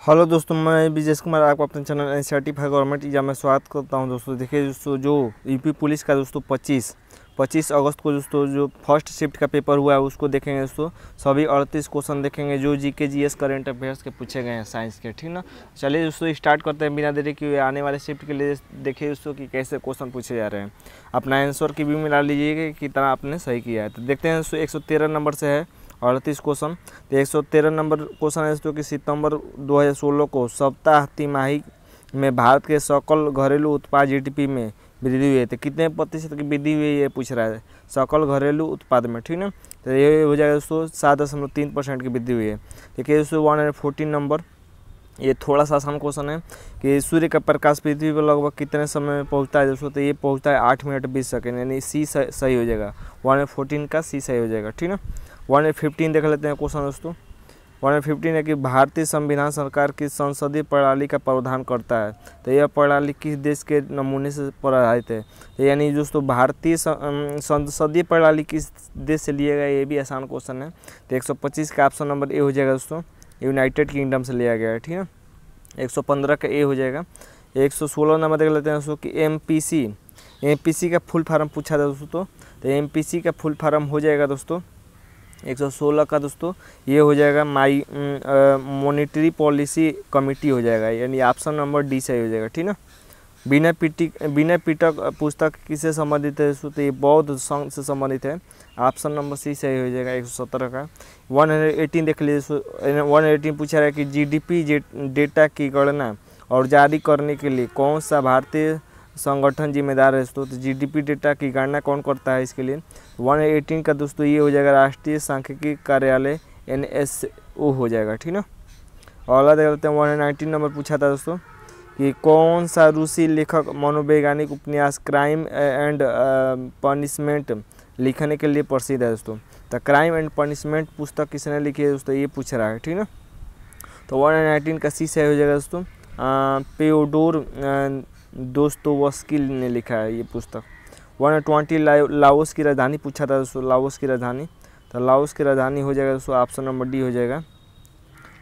Hello दोस्तों, मैं विजय कुमार आपको अपने channel NCERT for government exam में स्वागत करता हूं। दोस्तों देखिए दोस्तों, जो यूपी पुलिस का दोस्तों 25 अगस्त को दोस्तों जो फर्स्ट शिफ्ट का पेपर हुआ है उसको देखेंगे दोस्तों। सभी 38 क्वेश्चन देखेंगे जो जीके जीएस करंट अफेयर्स के पूछे गए हैं साइंस के, ठीक ना। चलिए दोस्तों स्टार्ट करते हैं बिना देरी के। आने वाले शिफ्ट के लिए देखिए दोस्तों कि कैसे क्वेश्चन पूछे जा रहे हैं। अपना आंसर की भी मिला लीजिएगा कि कितना आपने सही किया है। तो देखते हैं दोस्तों 113 नंबर से है 38 क्वेश्चन। तो 113 नंबर क्वेश्चन है दोस्तों कि सितंबर 2016 को सप्ताह तिमाही में भारत के सकल घरेलू उत्पाद जीडीपी में वृद्धि हुई है। तो कितने प्रतिशत की वृद्धि हुई है ये पूछ रहा है, सकल घरेलू उत्पाद में, ठीक ना। तो ये हो जाएगा दोस्तों 7.3% की वृद्धि हुई है। देखिए दोस्तों 114 नंबर, ये थोड़ा सा आसान क्वेश्चन है कि सूर्य का प्रकाश पृथ्वी पर लगभग कितने समय में पहुंचता है दोस्तों। तो ये पहुंचता है 8 मिनट 20 सेकेंड, यानी सी सही हो जाएगा। 114 का सी सही हो जाएगा, ठीक ना। 115 देख लेते हैं क्वेश्चन दोस्तों। 115 है कि भारतीय संविधान सरकार की संसदीय प्रणाली का प्रावधान करता है। तो यह प्रणाली किस देश के नमूने से प्रभावित है। तो यानी दोस्तों भारतीय संसदीय प्रणाली किस देश से लिया गया, ये भी आसान क्वेश्चन है। तो 125 का ऑप्शन नंबर ए हो जाएगा दोस्तों, यूनाइटेड किंगडम से लिया गया है, ठीक है। 115 का ए हो जाएगा। 116 नंबर देख लेते हैं दोस्तों कि एमपीसी का फुल फार्म पूछा था दोस्तों। तो एमपीसी का फुल फार्म हो जाएगा दोस्तों 116 का दोस्तों ये हो जाएगा मॉनिटरी पॉलिसी कमेटी हो जाएगा, यानी ऑप्शन नंबर डी सही हो जाएगा, ठीक ना। बिना पिटक पुस्तक किससे संबंधित है दोस्तों। तो ये बौद्ध संघ से संबंधित है, ऑप्शन नंबर सी सही हो जाएगा 117 का। 118 देख लीजिए। 118 पूछा रहा है कि जीडीपी डेटा की गणना और जारी करने के लिए कौन सा भारतीय संगठन जिम्मेदार है दोस्तों। तो जीडीपी डेटा की गणना कौन करता है इसके लिए। 118 का दोस्तों ये हो जाएगा राष्ट्रीय सांख्यिकी कार्यालय NSO हो जाएगा, ठीक ना। और अगला देख लेते हैं 119 नंबर पूछा था दोस्तों कि कौन सा रूसी लेखक मनोवैज्ञानिक उपन्यास क्राइम एंड पनिशमेंट लिखने के लिए प्रसिद्ध है दोस्तों। तो क्राइम एंड पनिशमेंट पुस्तक किसने लिखी है दोस्तों, ये पूछ रहा है, ठीक ना। तो 119 का सी सही हो जाएगा दोस्तों, पेओडोर दोस्तोवस्की ने लिखा है ये पुस्तक। 120 लाओस की राजधानी पूछा था दोस्तों, लाओस की राजधानी। तो लाओस की राजधानी हो जाएगा दोस्तों, ऑप्शन नंबर डी हो जाएगा।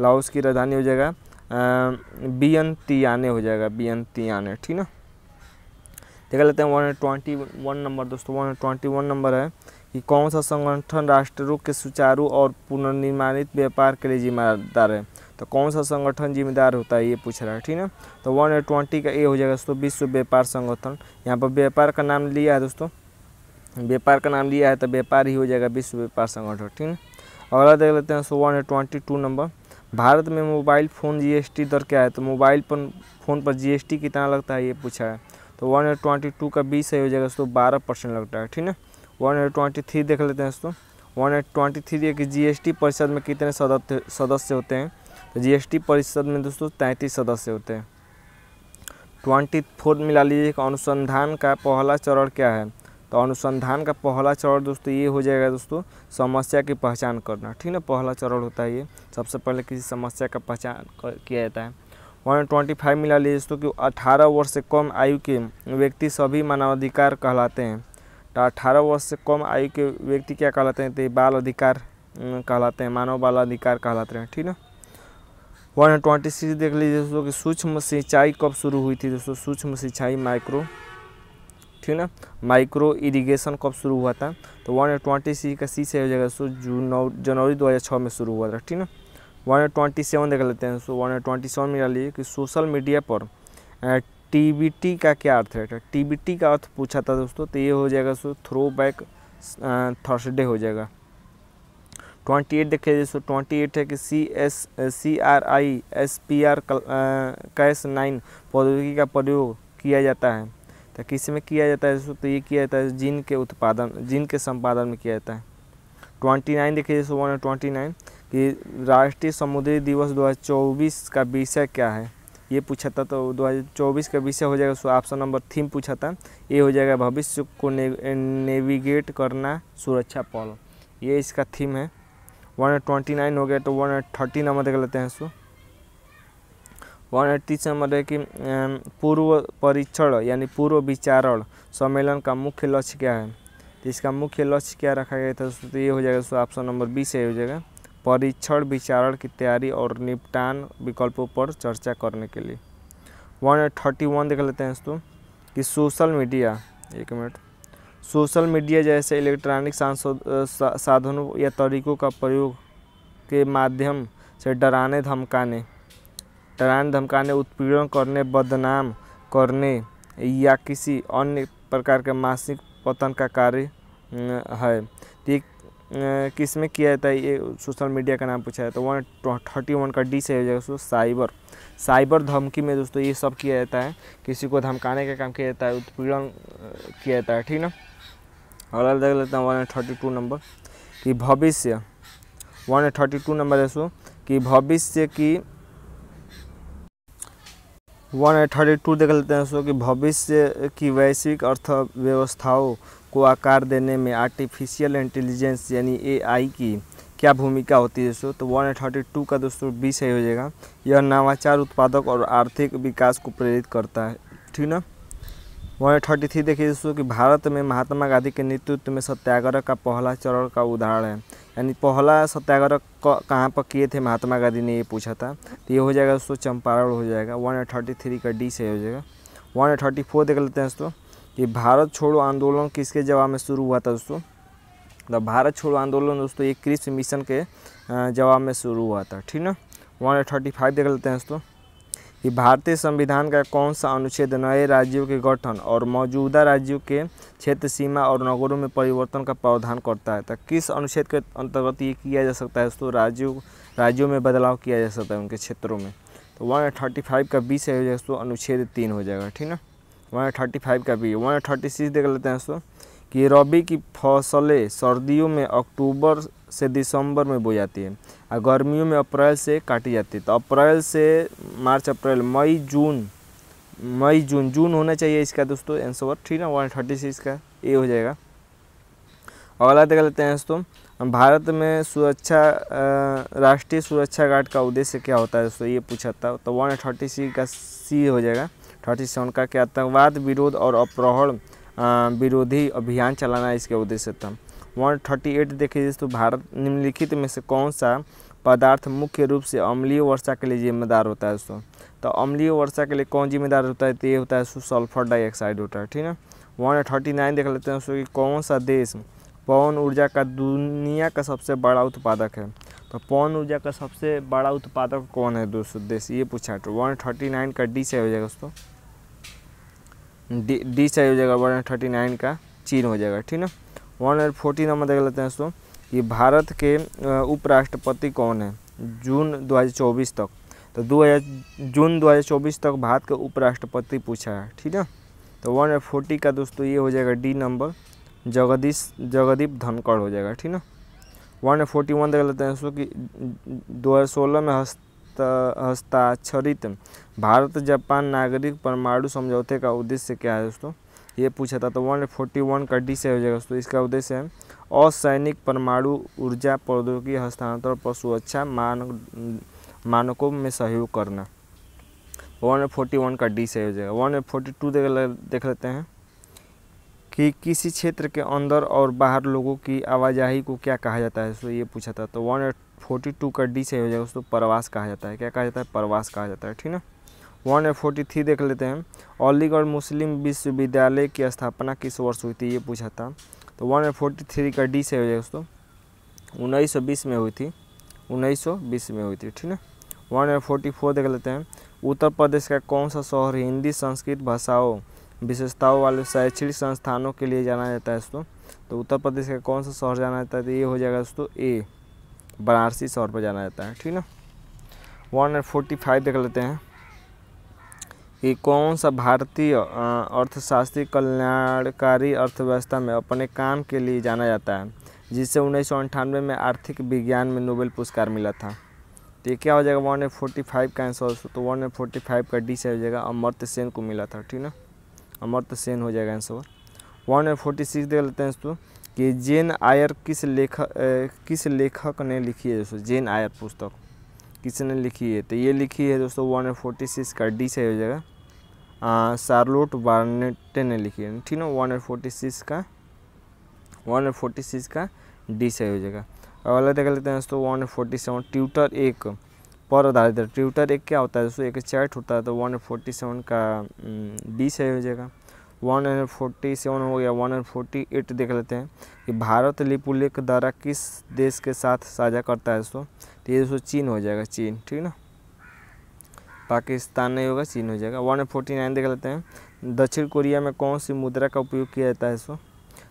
लाओस की राजधानी हो जाएगा वियंतियाने हो जाएगा, वियंतियाने, ठीक ना। देख लेते हैं 121 नंबर दोस्तों। 121 नंबर है कि कौन सा संगठन राष्ट्रों के सुचारू और पुनर्निर्माणित व्यापार के लिए जिम्मेदार है। तो कौन सा संगठन जिम्मेदार होता है ये पूछ रहा है, ठीक ना। तो 120 का ए हो जाएगा दोस्तों, विश्व व्यापार संगठन। यहाँ पर व्यापार का नाम लिया है दोस्तों, व्यापार का नाम लिया है तो व्यापार ही हो जाएगा विश्व व्यापार संगठन, ठीक है। अगला देख लेते हैं 122 नंबर, भारत में मोबाइल फ़ोन जीएसटी दर क्या है। तो मोबाइल फ़ोन पर जीएसटी कितना लगता है ये पूछा है। तो 122 का बी सही हो जाएगा दोस्तों, 12% लगता है, ठीक है। 123 देख लेते हैं दोस्तों। 123 है कि जीएसटी परिषद में कितने सदस्य होते हैं। तो जीएसटी परिषद में दोस्तों 33 सदस्य होते हैं। 24 मिला लीजिए कि अनुसंधान का पहला चरण क्या है। तो अनुसंधान का पहला चरण दोस्तों ये हो जाएगा दोस्तों, समस्या की पहचान करना, ठीक ना। पहला चरण होता है ये, सबसे पहले किसी समस्या का पहचान किया जाता है। 125 मिला लीजिए दोस्तों कि 18 वर्ष से कम आयु के व्यक्ति सभी मानवाधिकार कहलाते हैं। तो 18 वर्ष से कम आयु के व्यक्ति क्या कहलाते हैं। तो बाल अधिकार कहलाते हैं, मानव बाल अधिकार कहलाते हैं, ठीक ना। 126 देख लीजिए दोस्तों कि सूक्ष्म सिंचाई कब शुरू हुई थी दोस्तों। सूक्ष्म सिंचाई माइक्रो, ठीक ना, माइक्रो इरिगेशन कब शुरू हुआ था। तो 126 का सी से हो जाएगा दोस्तों, जनवरी 2006 में शुरू हुआ था, ठीक ना। 127 देख लेते हैं दोस्तों। 127 में डाल लीजिए कि सोशल मीडिया पर टीबीटी का क्या अर्थ है। टीबीटी का अर्थ पूछा था दोस्तों। तो ये हो जाएगा दोस्तों थ्रो बैक थर्सडे हो जाएगा। 28 देखिए दोस्तों। 28 है कि CRISPR कैस 9 प्रौद्योगिकी का प्रयोग किया जाता है। तो किस में किया जाता है दोस्तों। तो ये किया जाता है जीन के संपादन में किया जाता है। 29 देखिए दोस्तों। 129 कि राष्ट्रीय समुद्री दिवस 2024 का विषय क्या है ये पूछा था। तो 2024 का विषय हो जाएगा दोस्तों, ऑप्शन नंबर थीम पूछा था, ये हो जाएगा भविष्य को नेविगेट करना सुरक्षा पहल, ये इसका थीम है। 129 हो गया। तो 130 नंबर देख लेते हैं दोस्तों। 130 नंबर है कि पूर्व परीक्षण यानी पूर्व विचारण सम्मेलन का मुख्य लक्ष्य क्या है। तो इसका मुख्य लक्ष्य क्या रखा गया था दोस्तों। तो ये हो जाएगा दोस्तों, ऑप्शन नंबर बी से हो जाएगा, परीक्षण विचारण की तैयारी और निपटान विकल्पों पर चर्चा करने के लिए। 131 देख लेते हैं दोस्तों कि सोशल मीडिया, एक मिनट, सोशल मीडिया जैसे इलेक्ट्रॉनिक साधनों या तरीकों का प्रयोग के माध्यम से डराने धमकाने, उत्पीड़न करने, बदनाम करने या किसी अन्य प्रकार के मानसिक पतन का कार्य है। ये किस में किया जाता है, ये सोशल मीडिया का नाम पूछा है। तो 131 का डी से हो जाएगा दोस्तों साइबर धमकी में दोस्तों ये सब किया जाता है, किसी को धमकाने का काम किया जाता है, उत्पीड़न किया जाता है, ठीक ना। अगला देख लेते हैं 132 नंबर कि भविष्य, 132 नंबर दोस्तों कि भविष्य की 132 देख लेते हैं दोस्तों कि भविष्य की वैश्विक अर्थव्यवस्थाओं को आकार देने में आर्टिफिशियल इंटेलिजेंस यानी AI की क्या भूमिका होती है दोस्तों। तो 132 का दोस्तों बी सही हो जाएगा। यह नवाचार, उत्पादक और आर्थिक विकास को प्रेरित करता है, ठीक ना। 133 देखिए दोस्तों कि भारत में महात्मा गांधी के नेतृत्व में सत्याग्रह का पहला चरण का उदाहरण है, यानी पहला सत्याग्रह कहाँ पर किए थे महात्मा गांधी ने, ये पूछा था। तो ये हो जाएगा दोस्तों चंपारण हो जाएगा। 133 का डी सही हो जाएगा। 134 देख लेते हैं दोस्तों कि भारत छोड़ो आंदोलन किसके जवाब में शुरू हुआ था दोस्तों। तो भारत छोड़ो आंदोलन दोस्तों एक कृषि मिशन के जवाब में शुरू हुआ था, ठीक ना। 135 देख लेते हैं दोस्तों कि भारतीय संविधान का कौन सा अनुच्छेद नए राज्यों के गठन और मौजूदा राज्यों के क्षेत्र सीमा और नगरों में परिवर्तन का प्रावधान करता है। तो किस अनुच्छेद के अंतर्गत ये किया जा सकता है दोस्तों, राज्यों में बदलाव किया जा सकता है उनके क्षेत्रों में। तो 135 का बी से हो जाएगा दोस्तों अनुच्छेद 3 हो जाएगा, ठीक ना। 135 का बी। 136 देख लेते हैं दोस्तों कि रबी की फसलें सर्दियों में अक्टूबर से दिसंबर में बोई जाती है और गर्मियों में अप्रैल से काटी जाती है। तो अप्रैल से मार्च, अप्रैल, मई, जून होना चाहिए इसका दोस्तों आंसर, ठीक ना। 136 का ए हो जाएगा। अगला देख लेते हैं दोस्तों भारत में सुरक्षा, राष्ट्रीय सुरक्षा गार्ड का उद्देश्य क्या होता है दोस्तों, ये पूछा था। तो 136 का सी हो जाएगा। 37 का क्या, आतंकवाद विरोध और अपहरण विरोधी अभियान चलाना इसके उद्देश्य था। 138 देखिए दोस्तों भारत निम्नलिखित में से कौन सा पदार्थ मुख्य रूप से अम्लीय वर्षा के लिए जिम्मेदार होता है दोस्तों। तो अम्लीय वर्षा के लिए कौन जिम्मेदार होता है, तो ये होता है सल्फर डाइऑक्साइड होता है, ठीक है। 139 देख लेते हैं दोस्तों कि कौन सा देश पवन ऊर्जा का दुनिया का सबसे बड़ा उत्पादक है। तो पवन ऊर्जा का सबसे बड़ा उत्पादक कौन है दोस्तों देश, ये पूछा है। तो 139 का डी से हो जाएगा दोस्तों, डी से हो जाएगा। 139 का चीन हो जाएगा, ठीक ना। 140 नंबर देख लेते हैं दोस्तों कि भारत के उपराष्ट्रपति कौन है जून 2024 तक। तो जून 2024 तक भारत के उपराष्ट्रपति पूछा है, ठीक है। तो 140 का दोस्तों ये हो जाएगा डी नंबर, जगदीप धनखड़ हो जाएगा, ठीक ना। 141 देख लेते हैं दोस्तों कि 2016 में हस्ताक्षरित भारत जापान नागरिक परमाणु समझौते का उद्देश्य क्या है दोस्तों, ये पूछा था। तो 141 का डी से हो जाएगा दोस्तों, इसका उद्देश्य है असैनिक परमाणु ऊर्जा प्रौद्योगिकी हस्तांतरण पर सुरक्षा मानकों में सहयोग करना। 141 का डी से हो जाएगा। 142 देख लेते हैं कि किसी क्षेत्र के अंदर और बाहर लोगों की आवाजाही को क्या कहा जाता है, तो ये पूछा था। तो 142 का डी से हो जाएगा दोस्तों, प्रवास कहा जाता है। क्या कहा जाता है, प्रवास कहा जाता है, ठीक ना। 143 देख लेते हैं अलीगढ़ मुस्लिम विश्वविद्यालय की स्थापना किस वर्ष हुई थी, ये पूछा था। तो 143 का डी से हो जाएगा दोस्तों, 1920 में हुई थी, 1920 में हुई थी, ठीक ना। 144 देख लेते हैं उत्तर प्रदेश का कौन सा शहर हिंदी संस्कृत भाषाओं विशेषताओं वाले शैक्षणिक संस्थानों के लिए जाना जाता है दोस्तों। तो उत्तर प्रदेश का कौन सा शहर जाना जाता है, तो ये हो जाएगा दोस्तों ए, वाराणसी शहर पर जाना जाता है, ठीक ना। 145 देख लेते हैं कि कौन सा भारतीय अर्थशास्त्री कल्याणकारी अर्थव्यवस्था में अपने काम के लिए जाना जाता है, जिसे 1998 में आर्थिक विज्ञान में नोबेल पुरस्कार मिला था। तो ये क्या हो जाएगा 145 का आंसर। तो 145 का डी से हो जाएगा, अमर्त्य सेन को मिला था, ठीक ना। अमर्त्य सेन हो जाएगा आंसर। 146 देख लेते हैं दोस्तों कि जेन आयर किस लेखक ने लिखी है दोस्तों, जेन आयर पुस्तक किसने लिखी है, तो ये लिखी है दोस्तों 146 का डी से हो जाएगा, शार्लोट बार्नेट ने लिखी है, ठीक ना। 146 का डी से हो जाएगा। अगला देख लेते हैं दोस्तों 147 ट्यूटर एक पर आधारित है। ट्यूटर एक क्या होता है दोस्तों, एक चैट होता है, तो 147 का 20 है हो जाएगा। 147 हो गया। 148 देख लेते हैं कि भारत लिपुलेख द्वारा किस देश के साथ साझा करता है दोस्तों, तो ये दोस्तों चीन हो जाएगा, चीन, ठीक ना, पाकिस्तान नहीं होगा, चीन हो जाएगा। 149 देख लेते हैं दक्षिण कोरिया में कौन सी मुद्रा का उपयोग किया जाता है दोस्तों,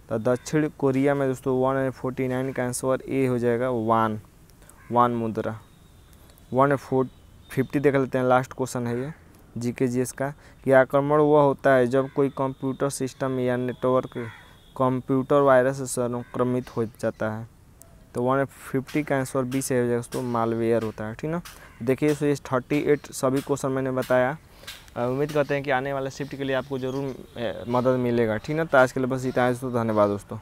तो दक्षिण कोरिया में दोस्तों 149 का आंसर ए हो जाएगा, वान मुद्रा। 150 देख लेते हैं, लास्ट क्वेश्चन है ये जीके जीएस का, कि आक्रमण वह होता है जब कोई कंप्यूटर सिस्टम या नेटवर्क कंप्यूटर वायरस से संक्रमित हो जाता है, तो 150 का आंसर बी से हो जाएगा दोस्तों, मालवेयर होता है, ठीक ना। देखिए सो ये 38 सभी क्वेश्चन मैंने बताया। उम्मीद करते हैं कि आने वाले शिफ्ट के लिए आपको ज़रूर मदद मिलेगा, ठीक ना। तो आज के लिए बस इतना है दोस्तों, धन्यवाद दोस्तों।